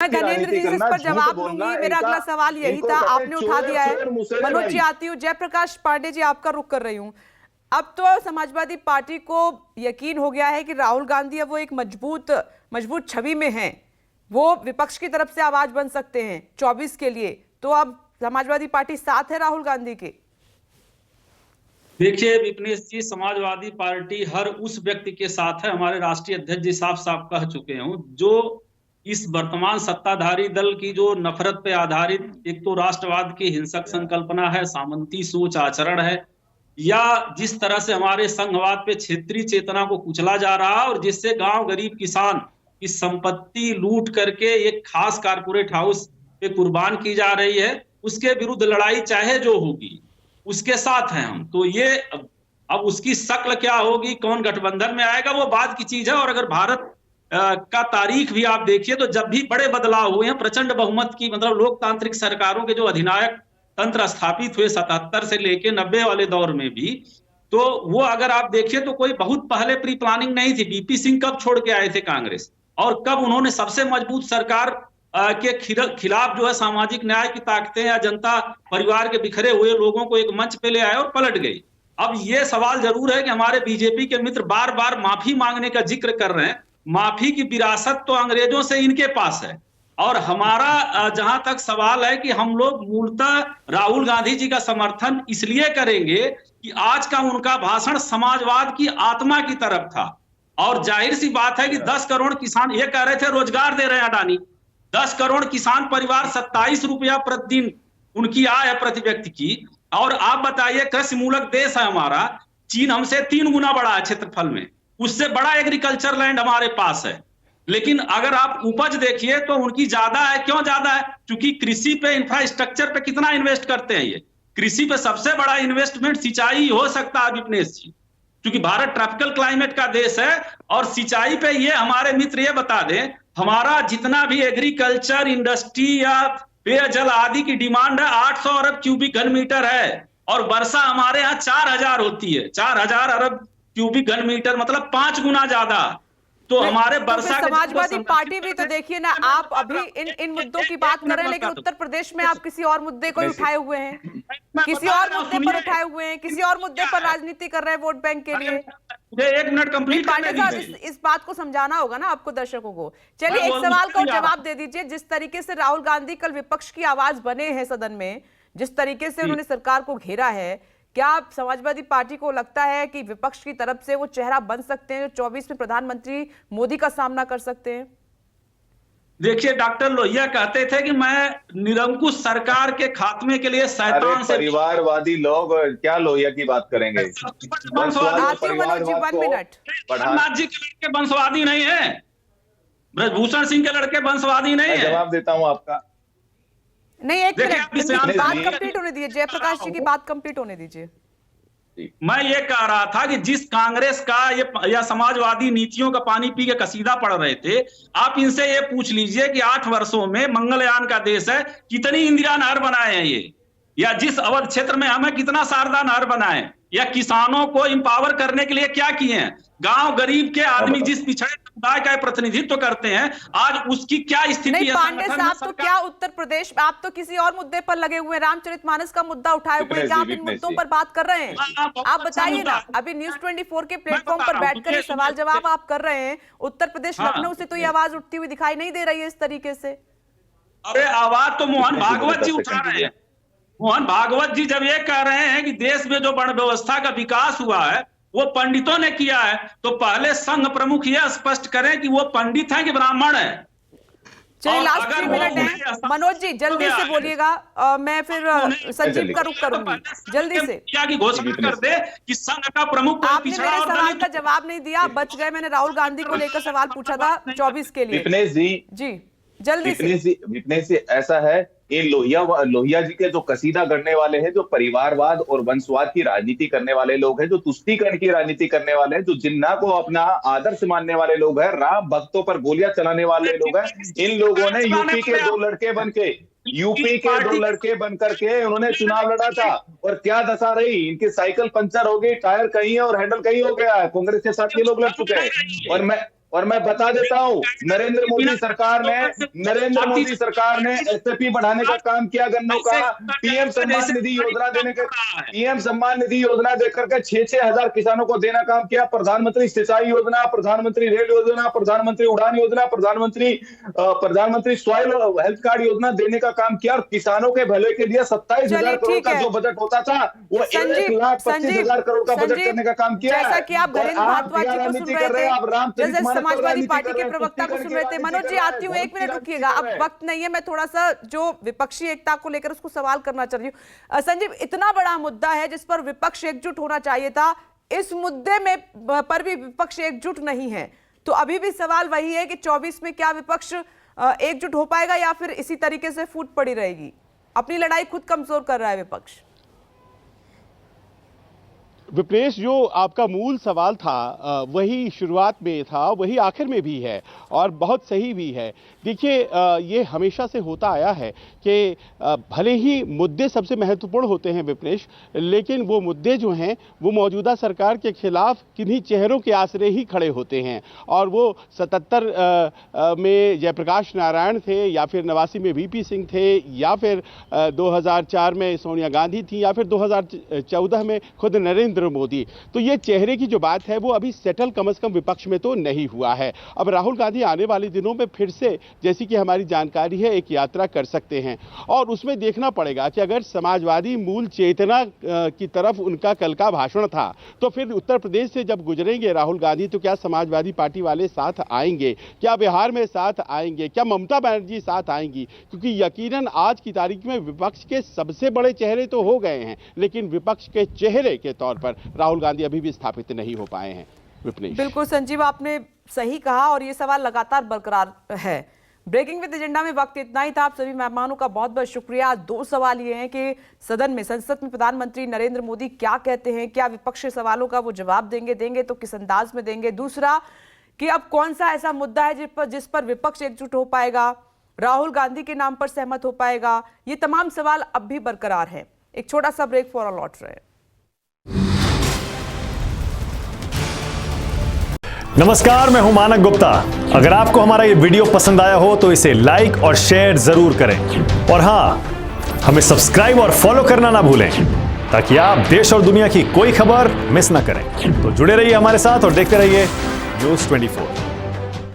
मैं धनेंद्र जी से इस पर जवाब दूंगी। मेरा अगला सवाल यही था, आपने उठा दिया है। मनोज जी आती हूँ, जयप्रकाश पांडे जी आपका रुख कर रही हूँ। अब तो समाजवादी पार्टी को यकीन हो गया है कि राहुल गांधी अब वो एक मजबूत छवि में हैं, वो विपक्ष की तरफ से आवाज बन सकते हैं 24 के लिए। तो अब समाजवादी पार्टी साथ है राहुल गांधी के? देखिए विपनेश जी, समाजवादी पार्टी हर उस व्यक्ति के साथ है, हमारे राष्ट्रीय अध्यक्ष जी साफ साफ कह चुके हैं, जो इस वर्तमान सत्ताधारी दल की जो नफरत पे आधारित एक तो राष्ट्रवाद की हिंसक संकल्पना है, सामंती सोच आचरण है, या जिस तरह से हमारे संघवाद पे क्षेत्रीय चेतना को कुचला जा रहा है और जिससे गांव गरीब किसान की संपत्ति लूट करके एक खास कारपोरेट हाउस पे कुर्बान की जा रही है, उसके विरुद्ध लड़ाई चाहे जो होगी उसके साथ हैं हम। तो ये अब उसकी शक्ल क्या होगी, कौन गठबंधन में आएगा, वो बाद की चीज है। और अगर भारत का तारीख भी आप देखिए तो जब भी बड़े बदलाव हुए हैं, प्रचंड बहुमत की मतलब लोकतांत्रिक सरकारों के जो अधिनायक तंत्र स्थापित हुए 77 से लेके 90 वाले दौर में भी, तो वो अगर आप देखिए तो कोई बहुत पहले प्री प्लानिंग नहीं थी। बीपी सिंह कब छोड़ के आए थे कांग्रेस, और कब उन्होंने सबसे मजबूत सरकार के खिलाफ जो है सामाजिक न्याय की ताकतें या जनता परिवार के बिखरे हुए लोगों को एक मंच पे ले आए और पलट गई। अब ये सवाल जरूर है कि हमारे बीजेपी के मित्र बार बार माफी मांगने का जिक्र कर रहे हैं। माफी की विरासत तो अंग्रेजों से इनके पास है, और हमारा जहां तक सवाल है कि हम लोग मूलतः राहुल गांधी जी का समर्थन इसलिए करेंगे कि आज का उनका भाषण समाजवाद की आत्मा की तरफ था। और जाहिर सी बात है कि 10 करोड़ किसान, ये कह रहे थे रोजगार दे रहे हैं अडानी, 10 करोड़ किसान परिवार 27 रुपया प्रतिदिन उनकी आय है प्रति व्यक्ति की। और आप बताइए, कृषि मूलक देश है हमारा, चीन हमसे 3 गुना बड़ा है क्षेत्रफल में, उससे बड़ा एग्रीकल्चर लैंड हमारे पास है, लेकिन अगर आप उपज देखिए तो उनकी ज्यादा है। क्यों ज्यादा है? क्योंकि कृषि पे, इंफ्रास्ट्रक्चर पे कितना इन्वेस्ट करते हैं ये। कृषि पे सबसे बड़ा इन्वेस्टमेंट सिंचाई हो सकता है विपनेश जी, क्योंकि भारत ट्रॉपिकल क्लाइमेट का देश है। और सिंचाई पे ये हमारे मित्र ये बता दें, हमारा जितना भी एग्रीकल्चर इंडस्ट्री या पेयजल आदि की डिमांड है 800 अरब क्यूबिक घन मीटर है, और वर्षा हमारे यहाँ 4000 होती है। 4000 अरब क्यूबिक घन मीटर मतलब 5 गुना ज्यादा। तो हमारे वर्षा, तो समाजवादी पार्टी भी तो देखिए ना, आप अभी इन मुद्दों की बात कर रहे हैं, लेकिन उत्तर प्रदेश में आप किसी और मुद्दे को उठाए हुए हैं, किसी और मुद्दे पर उठाए हुए हैं, किसी और मुद्दे पर राजनीति कर रहे हैं वोट बैंक के लिए। मुझे 1 मिनट कंप्लीट करने दीजिए। इस बात को समझाना होगा ना आपको, दर्शकों को। चलिए एक सवाल का जवाब दे दीजिए। जिस तरीके से राहुल गांधी कल विपक्ष की आवाज बने हैं सदन में, जिस तरीके से उन्होंने सरकार को घेरा है, क्या समाजवादी पार्टी को लगता है कि विपक्ष की तरफ से वो चेहरा बन सकते हैं जो 24 में प्रधानमंत्री मोदी का सामना कर सकते हैं? देखिए, डॉक्टर लोहिया कहते थे कि मैं निरंकुश सरकार के खात्मे के लिए शैतान से, परिवारवादी लोग क्या लोहिया की बात करेंगे? प्रहलाद जी के लड़के वंशवादी नहीं है, ब्रजभूषण सिंह के लड़के वंशवादी नहीं है। जवाब देता हूं आपका। नहीं, एक मिनट, बात कंप्लीट होने दीजिए, जयप्रकाश जी की बात कंप्लीट होने दीजिए। मैं ये कह रहा था कि जिस कांग्रेस का ये या समाजवादी नीतियों का पानी पी के कसीदा पढ़ रहे थे, आप इनसे ये पूछ लीजिए कि 8 वर्षों में मंगलयान का देश है, कितनी इंदिरा नहर बनाए हैं ये, या जिस अवध क्षेत्र में हमें कितना शारदा नहर बनाए, या किसानों को इंपावर करने के लिए क्या किए हैं। गांव गरीब के आदमी जिस पिछड़े समुदाय का प्रतिनिधित्व करते हैं, आज उसकी क्या स्थिति है? पांडे साहब, तो क्या उत्तर प्रदेश, आप तो किसी और मुद्दे पर लगे हुए, रामचरितमानस का मुद्दा उठाए हुए, क्या आप इन मुद्दों पर बात कर रहे हैं? आप बताइए ना, अभी न्यूज 24 के प्लेटफॉर्म पर बैठकर सवाल जवाब आप कर रहे हैं, उत्तर प्रदेश लखनऊ से तो ये आवाज उठती हुई दिखाई नहीं दे रही है इस तरीके से। अरे आवाज तो मोहन भागवत जी उठा रहे हैं। मोहन भागवत जी जब ये कह रहे हैं कि देश में जो वर्ण व्यवस्था का विकास हुआ है वो पंडितों ने किया है, तो पहले संघ प्रमुख यह स्पष्ट करें कि वो पंडित हैं कि ब्राह्मण है। चलिए लास्ट 3 मिनट है, मनोज जी जल्दी से बोलिएगा, मैं फिर संजीव का रुख करूंगी, जल्दी से। क्या की घोषणा कर दे कि संघ का प्रमुख आपने मेरे सवाल का जवाब नहीं दिया, बच गए। मैंने राहुल गांधी को लेकर सवाल पूछा था 24 के लिए। विपनेश जी जल्दी से। विपनेश जी ऐसा है, ये लोहिया जी के जो कसीदा गढ़ने वाले हैं, जो परिवारवाद और वंशवाद की राजनीति करने वाले लोग हैं, जो तुष्टीकरण की राजनीति करने वाले हैं, जो जिन्ना को अपना आदर्श मानने वाले लोग हैं, राम भक्तों पर गोलियां चलाने वाले लोग हैं, इन लोगों ने यूपी के 2 लड़के बन करके उन्होंने चुनाव लड़ा था, और क्या दशा रही इनकी, साइकिल पंचर हो गई, टायर कहीं है और हैंडल कहीं हो गया है। कांग्रेस के साथ ये लोग लड़ चुके हैं। और और मैं बता देता हूं, नरेंद्र मोदी सरकार ने एसएपी बढ़ाने का काम किया, गन्नों का पीएम सम्मान निधि योजना देने के, पीएम सम्मान निधि योजना देकर के 6-6 हजार किसानों को देना काम किया, प्रधानमंत्री सिंचाई योजना, प्रधानमंत्री रेल योजना, प्रधानमंत्री उड़ान योजना, प्रधानमंत्री सॉइल हेल्थ कार्ड योजना देने का काम किया, और किसानों के भले के लिए 27,000 करोड़ का जो बजट होता था वो 1,25,000 करोड़ का बजट करने का काम किया। जैसा कि आप घरेलू भारद्वाज जी को सुन रहे थे, जैसे समाजवादी पार्टी के प्रवक्ता को सुन रहे थे। मनोज जी आती हूँ, 1 मिनट रुकिएगा, अब वक्त नहीं है, मैं थोड़ा सा जो विपक्षी एकता को लेकर उसको सवाल करना चाह रही हूँ। संजीव, इतना बड़ा मुद्दा है जिस पर विपक्ष एकजुट होना चाहिए था, इस मुद्दे में पर भी विपक्ष एकजुट नहीं है, तो अभी भी सवाल वही है कि 24 में क्या विपक्ष एकजुट हो पाएगा या फिर इसी तरीके से फूट पड़ी रहेगी? अपनी लड़ाई खुद कमजोर कर रहा है विपक्ष। विप्रेश, जो आपका मूल सवाल था वही शुरुआत में था, वही आखिर में भी है और बहुत सही भी है। देखिए, ये हमेशा से होता आया है कि भले ही मुद्दे सबसे महत्वपूर्ण होते हैं विप्रेश, लेकिन वो मुद्दे जो हैं वो मौजूदा सरकार के खिलाफ किन्हीं चेहरों के आसरे ही खड़े होते हैं। और वो 77 में जयप्रकाश नारायण थे, या फिर 89 में वीपी सिंह थे, या फिर 2004 में सोनिया गांधी थी, या फिर 2014 में खुद नरेंद्र मोदी। तो ये चेहरे की जो बात है वो अभी सेटल कम से कम विपक्ष में तो नहीं हुआ है। अब राहुल गांधी आने वाले दिनों में फिर से, जैसी कि हमारी जानकारी है, एक यात्रा कर सकते हैं, और उसमें देखना पड़ेगा कि अगर समाजवादी मूल चेतना की तरफ उनका कल का भाषण था, तो फिर उत्तर प्रदेश से जब गुजरेंगे राहुल गांधी तो क्या समाजवादी पार्टी वाले साथ आएंगे, क्या बिहार में साथ आएंगे, क्या ममता बनर्जी साथ आएंगी? क्योंकि यकीनन आज की तारीख में विपक्ष के सबसे बड़े चेहरे तो हो गए हैं, लेकिन विपक्ष के चेहरे के तौर पर राहुल गांधी अभी भी स्थापित नहीं हो पाए हैं। विपनेश, बिल्कुल संजीव, आपने सही कहा और ये सवाल लगातार बरकरार है। ब्रेकिंग विद एजेंडा में वक्त इतना ही था। आप सभी मेहमानों का बहुत बहुत शुक्रिया। 2 सवाल ये हैं कि संसद में प्रधानमंत्री नरेंद्र मोदी क्या कहते हैं, क्या विपक्ष के सवालों का वो जवाब देंगे तो किस अंदाज में देंगे। दूसरा कि अब कौन सा ऐसा मुद्दा है जिस पर विपक्ष एकजुट हो पाएगा, राहुल गांधी के नाम पर सहमत हो पाएगा, ये तमाम सवाल अब भी बरकरार हैं। एक छोटा सा ब्रेक फौरन लौट रहे हैं। नमस्कार, मैं हूं मानक गुप्ता। अगर आपको हमारा ये वीडियो पसंद आया हो तो इसे लाइक और शेयर जरूर करें, और हां, हमें सब्सक्राइब और फॉलो करना ना भूलें ताकि आप देश और दुनिया की कोई खबर मिस ना करें। तो जुड़े रहिए हमारे साथ और देखते रहिए न्यूज़ 24।